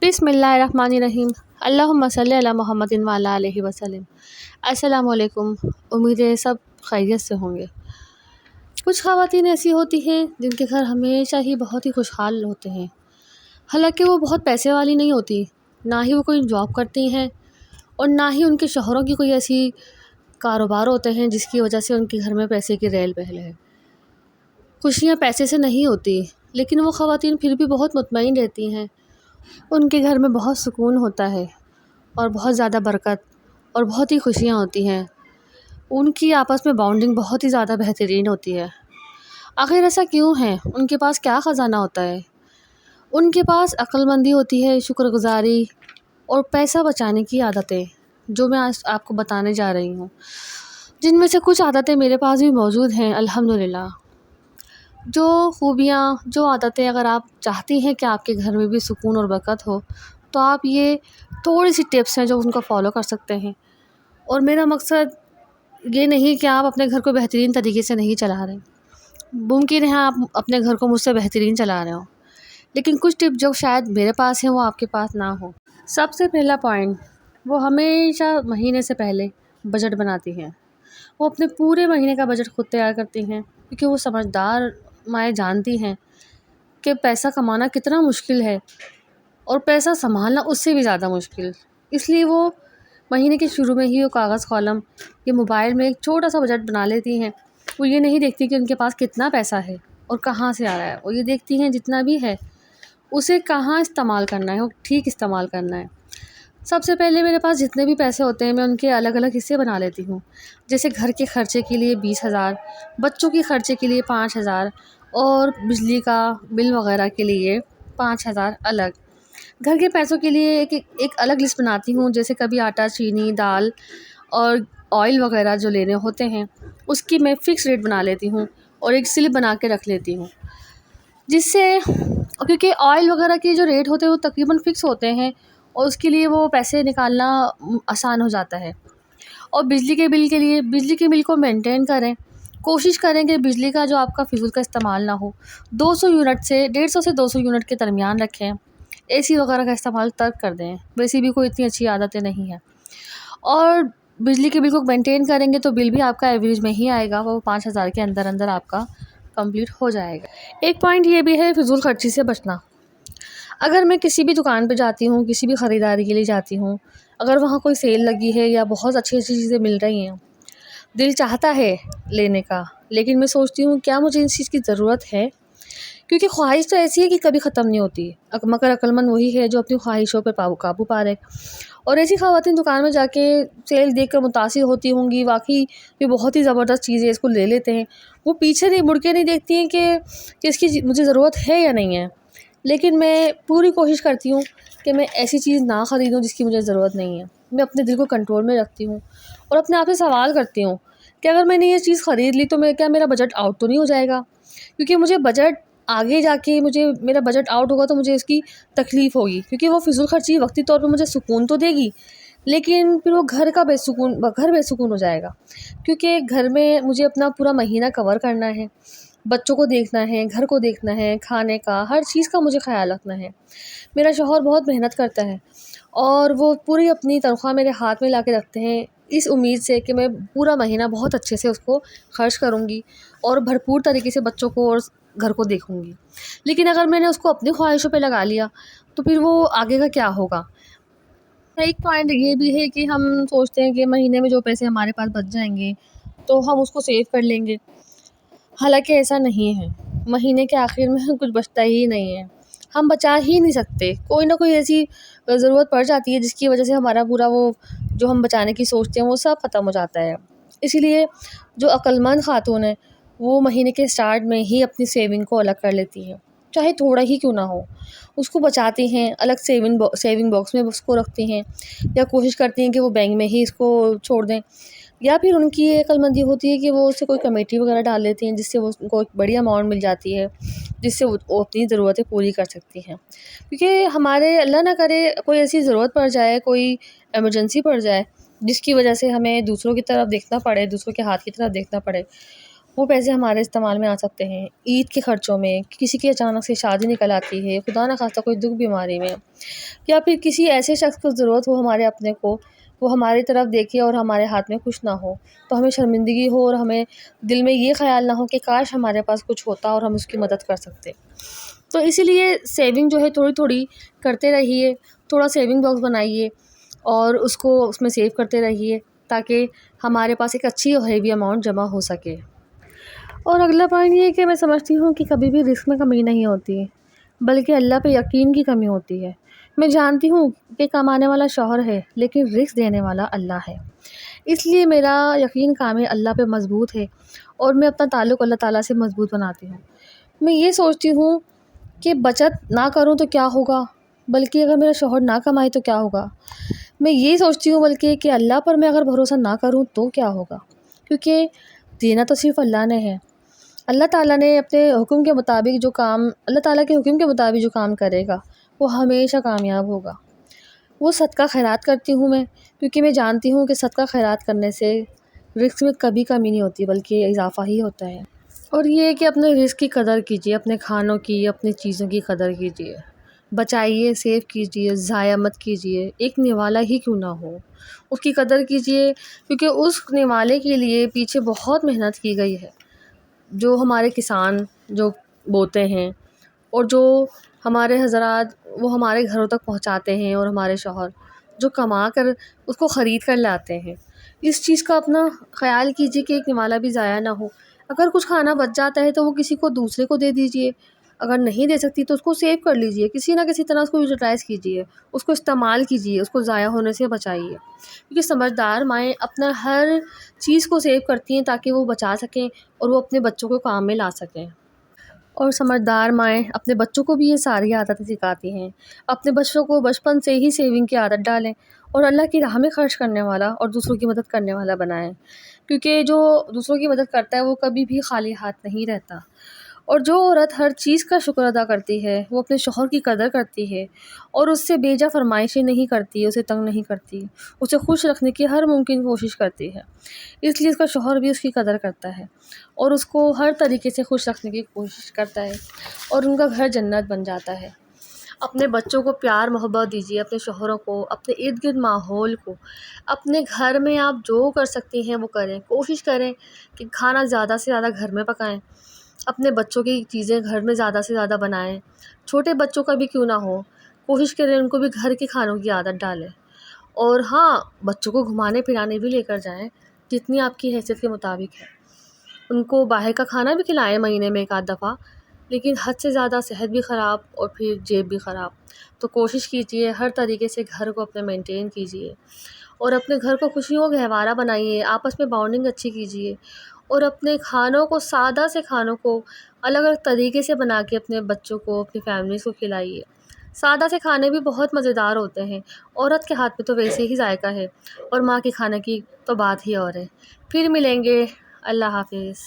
बिस्मिल्लाहिर्रहमानिर्रहीम। अल्लाहुम्मा सल्ली अला मुहम्मदिन व अला आलिहि वसल्लम। अस्सलामु अलैकुम। उम्मीद है सब खैरियत से होंगे। कुछ ख़वातीन ऐसी होती हैं जिनके घर हमेशा ही बहुत ही खुशहाल होते हैं। हालांकि वो बहुत पैसे वाली नहीं होती, ना ही वो कोई जॉब करती हैं और ना ही उनके शौहरों की कोई ऐसी कारोबार होते हैं जिसकी वजह से उनके घर में पैसे की रेल बहल है। खुशियाँ पैसे से नहीं होती, लेकिन वो ख़वातीन फिर भी बहुत मुतमईन रहती हैं। उनके घर में बहुत सुकून होता है और बहुत ज़्यादा बरकत और बहुत ही खुशियाँ होती हैं। उनकी आपस में बॉन्डिंग बहुत ही ज़्यादा बेहतरीन होती है। आखिर ऐसा क्यों है? उनके पास क्या ख़जाना होता है? उनके पास अक्लमंदी होती है, शुक्रगुज़ारी और पैसा बचाने की आदतें, जो मैं आज आपको बताने जा रही हूँ, जिनमें से कुछ आदतें मेरे पास भी मौजूद हैं अल्हम्दुलिल्लाह। जो खूबियाँ, जो आदतें अगर आप चाहती हैं कि आपके घर में भी सुकून और बरकत हो, तो आप ये थोड़ी सी टिप्स हैं जो उनको फॉलो कर सकते हैं। और मेरा मकसद ये नहीं कि आप अपने घर को बेहतरीन तरीके से नहीं चला रहे, मुमकिन है आप अपने घर को मुझसे बेहतरीन चला रहे हो, लेकिन कुछ टिप जो शायद मेरे पास हैं वो आपके पास ना हो। सबसे पहला पॉइंट, वो हमेशा महीने से पहले बजट बनाती हैं। वो अपने पूरे महीने का बजट खुद तैयार करती हैं, क्योंकि वो समझदार माएँ जानती हैं कि पैसा कमाना कितना मुश्किल है और पैसा संभालना उससे भी ज़्यादा मुश्किल। इसलिए वो महीने के शुरू में ही वो कागज़ कॉलम या मोबाइल में एक छोटा सा बजट बना लेती हैं। वो ये नहीं देखती कि उनके पास कितना पैसा है और कहाँ से आ रहा है, वो ये देखती हैं जितना भी है उसे कहाँ इस्तेमाल करना है और ठीक इस्तेमाल करना है। सबसे पहले मेरे पास जितने भी पैसे होते हैं मैं उनके अलग अलग हिस्से बना लेती हूँ। जैसे घर के खर्चे के लिए 20,000, बच्चों के खर्चे के लिए 5,000 और बिजली का बिल वगैरह के लिए 5,000 अलग। घर के पैसों के लिए एक अलग लिस्ट बनाती हूँ। जैसे कभी आटा, चीनी, दाल और ऑयल वगैरह जो लेने होते हैं उसकी मैं फ़िक्स रेट बना लेती हूँ और एक स्लिप बना के रख लेती हूँ, जिससे, क्योंकि ऑयल वगैरह के जो रेट होते हैं वो तकरीबन फ़िक्स होते हैं और उसके लिए वो पैसे निकालना आसान हो जाता है। और बिजली के बिल के लिए बिजली के बिल को मेंटेन करें, कोशिश करें कि बिजली का जो आपका फिजूल का इस्तेमाल ना हो। 200 यूनिट से 150 से 200 यूनिट के दरमियान रखें। एसी वगैरह का इस्तेमाल तर्क कर दें, वैसे भी कोई इतनी अच्छी आदतें नहीं है। और बिजली के बिल को मेंटेन करेंगे तो बिल भी आपका एवरेज में ही आएगा, वो 5,000 के अंदर अंदर आपका कंप्लीट हो जाएगा। एक पॉइंट ये भी है फिजूल खर्ची से बचना। अगर मैं किसी भी दुकान पे जाती हूँ, किसी भी ख़रीदारी के लिए जाती हूँ, अगर वहाँ कोई सेल लगी है या बहुत अच्छी अच्छी चीज़ें मिल रही हैं, दिल चाहता है लेने का, लेकिन मैं सोचती हूँ क्या मुझे इस चीज़ की ज़रूरत है, क्योंकि ख्वाहिश तो ऐसी है कि कभी ख़त्म नहीं होती। मगर अक्लमंद वही है जो अपनी ख्वाहिशों पर काबू पा रहे। और ऐसी ख़वातीन दुकान में जाके सेल देखकर मुतासिर होती होंगी, वाकई ये बहुत ही ज़बरदस्त चीज़ है, इसको ले लेते हैं। वो पीछे नहीं मुड़ के नहीं देखती हैं कि इसकी मुझे ज़रूरत है या नहीं है। लेकिन मैं पूरी कोशिश करती हूँ कि मैं ऐसी चीज़ ना ख़रीदूँ जिसकी मुझे ज़रूरत नहीं है। मैं अपने दिल को कंट्रोल में रखती हूँ और अपने आप से सवाल करती हूँ कि अगर मैंने ये चीज़ ख़रीद ली तो क्या मेरा बजट आउट तो नहीं हो जाएगा? क्योंकि मुझे बजट आगे जाके मेरा बजट आउट होगा तो मुझे इसकी तकलीफ़ होगी, क्योंकि वो फिजूल खर्ची वक्ती तौर पे मुझे सुकून तो देगी, लेकिन फिर वो घर बेसुकून हो जाएगा, क्योंकि घर में मुझे अपना पूरा महीना कवर करना है, बच्चों को देखना है, घर को देखना है, खाने का हर चीज़ का मुझे ख्याल रखना है। मेरा शौहर बहुत मेहनत करता है और वो पूरी अपनी तनख्वाह मेरे हाथ में ला के रखते हैं, इस उम्मीद से कि मैं पूरा महीना बहुत अच्छे से उसको खर्च करूँगी और भरपूर तरीके से बच्चों को और घर को देखूँगी। लेकिन अगर मैंने उसको अपनी ख्वाहिशों पे लगा लिया तो फिर वो आगे का क्या होगा? एक पॉइंट ये भी है कि हम सोचते हैं कि महीने में जो पैसे हमारे पास बच जाएंगे तो हम उसको सेव कर लेंगे। हालांकि ऐसा नहीं है, महीने के आखिर में कुछ बचता ही नहीं है, हम बचा ही नहीं सकते। कोई ना कोई ऐसी ज़रूरत पड़ जाती है जिसकी वजह से हमारा पूरा वो जो हम बचाने की सोचते हैं वो सब ख़त्म हो जाता है। इसीलिए जो अक्लमंद खातून है वो महीने के स्टार्ट में ही अपनी सेविंग को अलग कर लेती हैं, चाहे थोड़ा ही क्यों ना हो, उसको बचाती हैं, अलग सेविंग बॉक्स में उसको रखती हैं, या कोशिश करती हैं कि वो बैंक में ही इसको छोड़ दें। या फिर उनकी ये अक्लमंदी होती है कि वो उससे कोई कमेटी वगैरह डाल लेती हैं, जिससे वो उनको एक बड़ी अमाउंट मिल जाती है, जिससे वो अपनी ज़रूरतें पूरी कर सकती हैं। क्योंकि हमारे अल्लाह ना करे कोई ऐसी ज़रूरत पड़ जाए, कोई इमरजेंसी पड़ जाए जिसकी वजह से हमें दूसरों की तरफ देखना पड़े, दूसरों के हाथ की तरफ देखना पड़े, وہ پیسے ہمارے استعمال میں آ سکتے ہیں، عید کے خرچوں میں، کسی کی اچانک سے شادی نکل آتی ہے، خدا نخواستہ کوئی دکھ بیماری میں، یا پھر کسی ایسے شخص کو ضرورت ہو ہمارے اپنے کو، وہ ہماری طرف دیکھے اور ہمارے ہاتھ میں کچھ نہ ہو، تو ہمیں شرمندگی ہو اور ہمیں دل میں یہ خیال نہ ہو کہ کاش ہمارے پاس کچھ ہوتا اور ہم اس کی مدد کر سکتے۔ تو اسی لیے سیونگ جو ہے تھوڑی تھوڑی کرتے رہیے، تھوڑا سیونگ باکس بنائیے اور اس کو اس میں سیو کرتے رہیے تاکہ ہمارے پاس ایک اچھی اور ہیوی اماؤنٹ جمع ہو سکے۔ اور اگلا پوائنٹ یہ ہے کہ میں سمجھتی ہوں کہ کبھی بھی رزق میں کمی نہیں ہوتی، بلکہ اللہ پہ یقین کی کمی ہوتی ہے۔ میں جانتی ہوں کہ کمانے والا شوہر ہے، لیکن رزق دینے والا اللہ ہے، اس لیے میرا یقین کامل اللہ پہ مضبوط ہے اور میں اپنا تعلق اللہ تعالیٰ سے مضبوط بناتی ہوں۔ میں یہ سوچتی ہوں کہ بچت نہ کروں تو کیا ہوگا، بلکہ اگر میرا شوہر نہ کمائے تو کیا ہوگا۔ میں یہ سوچتی ہوں بلکہ کہ اللہ پر میں اگر بھروسہ نہ کروں تو کیا ہوگا، کیونکہ دینا تو صرف اللہ نے ہے۔ اللہ تعالیٰ نے اپنے حکم کے مطابق جو کام اللہ تعالیٰ کے حکم کے مطابق جو کام کرے گا وہ ہمیشہ کامیاب ہوگا۔ وہ صدقہ خیرات کرتی ہوں میں، کیونکہ میں جانتی ہوں کہ صدقہ خیرات کرنے سے رزق میں کبھی کمی نہیں ہوتی بلکہ اضافہ ہی ہوتا ہے۔ اور یہ ہے کہ اپنے رزق کی قدر کیجیے، اپنے کھانوں کی، اپنی چیزوں کی قدر کیجیے، بچائیے، سیو کیجیے، ضائع مت کیجیے، ایک نوالا ہی کیوں نہ ہو اس کی قدر کیجیے، کیونکہ اس نوالے کے لیے پیچھے بہت محنت کی گئی ہے۔ جو ہمارے کسان جو بوتے ہیں اور جو ہمارے حضرات وہ ہمارے گھروں تک پہنچاتے ہیں، اور ہمارے شوہر جو کما کر اس کو خرید کر لاتے ہیں، اس چیز کا اپنا خیال کیجیے کہ ایک نوالا بھی ضائع نہ ہو۔ اگر کچھ کھانا بچ جاتا ہے تو وہ کسی کو دوسرے کو دے دیجیے، اگر نہیں دے سکتی تو اس کو سیو کر لیجیے، کسی نہ کسی طرح اس کو یوٹیلائز کیجیے، اس کو استعمال کیجیے، اس کو ضائع ہونے سے بچائیے، کیونکہ سمجھدار مائیں اپنا ہر چیز کو سیو کرتی ہیں تاکہ وہ بچا سکیں اور وہ اپنے بچوں کو کام میں لا سکیں۔ اور سمجھدار مائیں اپنے بچوں کو بھی یہ ساری عادتیں سکھاتی ہیں۔ اپنے بچوں کو بچپن سے ہی سیونگ کی عادت ڈالیں اور اللہ کی راہ میں خرچ کرنے والا اور دوسروں کی مدد کرنے والا بنائیں، کیونکہ جو دوسروں کی مدد کرتا ہے وہ کبھی بھی خالی ہاتھ نہیں رہتا۔ اور جو عورت ہر چیز کا شکر ادا کرتی ہے، وہ اپنے شوہر کی قدر کرتی ہے اور اس سے بیجا فرمائشیں نہیں کرتی، اسے تنگ نہیں کرتی، اسے خوش رکھنے کی ہر ممکن کوشش کرتی ہے، اس لیے اس کا شوہر بھی اس کی قدر کرتا ہے اور اس کو ہر طریقے سے خوش رکھنے کی کوشش کرتا ہے اور ان کا گھر جنت بن جاتا ہے۔ اپنے بچوں کو پیار محبت دیجیے، اپنے شوہروں کو، اپنے ارد گرد ماحول کو، اپنے گھر میں آپ جو کر سکتے ہیں وہ کریں، کوشش کریں کہ کھانا زیادہ سے زیادہ گھر میں پکائیں، اپنے بچوں کی چیزیں گھر میں زیادہ سے زیادہ بنائیں، چھوٹے بچوں کا بھی کیوں نہ ہو کوشش کریں ان کو بھی گھر کے کھانوں کی عادت ڈالیں، اور ہاں بچوں کو گھمانے پھرانے بھی لے کر جائیں جتنی آپ کی حیثیت کے مطابق ہے، ان کو باہر کا کھانا بھی کھلائیں مہینے میں ایک آدھ دفعہ، لیکن حد سے زیادہ صحت بھی خراب اور پھر جیب بھی خراب۔ تو کوشش کیجیے ہر طریقے سے گھر کو اپنے مینٹین کیجیے اور اپنے گھر کو خوشیوں کا گہوارہ بنائیے، آپس میں باؤنڈنگ اچھی کیجیے، اور اپنے کھانوں کو سادہ سے کھانوں کو الگ الگ طریقے سے بنا کے اپنے بچوں کو اپنی فیملیز کو کھلائیے۔ سادہ سے کھانے بھی بہت مزیدار ہوتے ہیں، عورت کے ہاتھ میں تو ویسے ہی ذائقہ ہے اور ماں کے کھانے کی تو بات ہی اور ہے۔ پھر ملیں گے، اللہ حافظ۔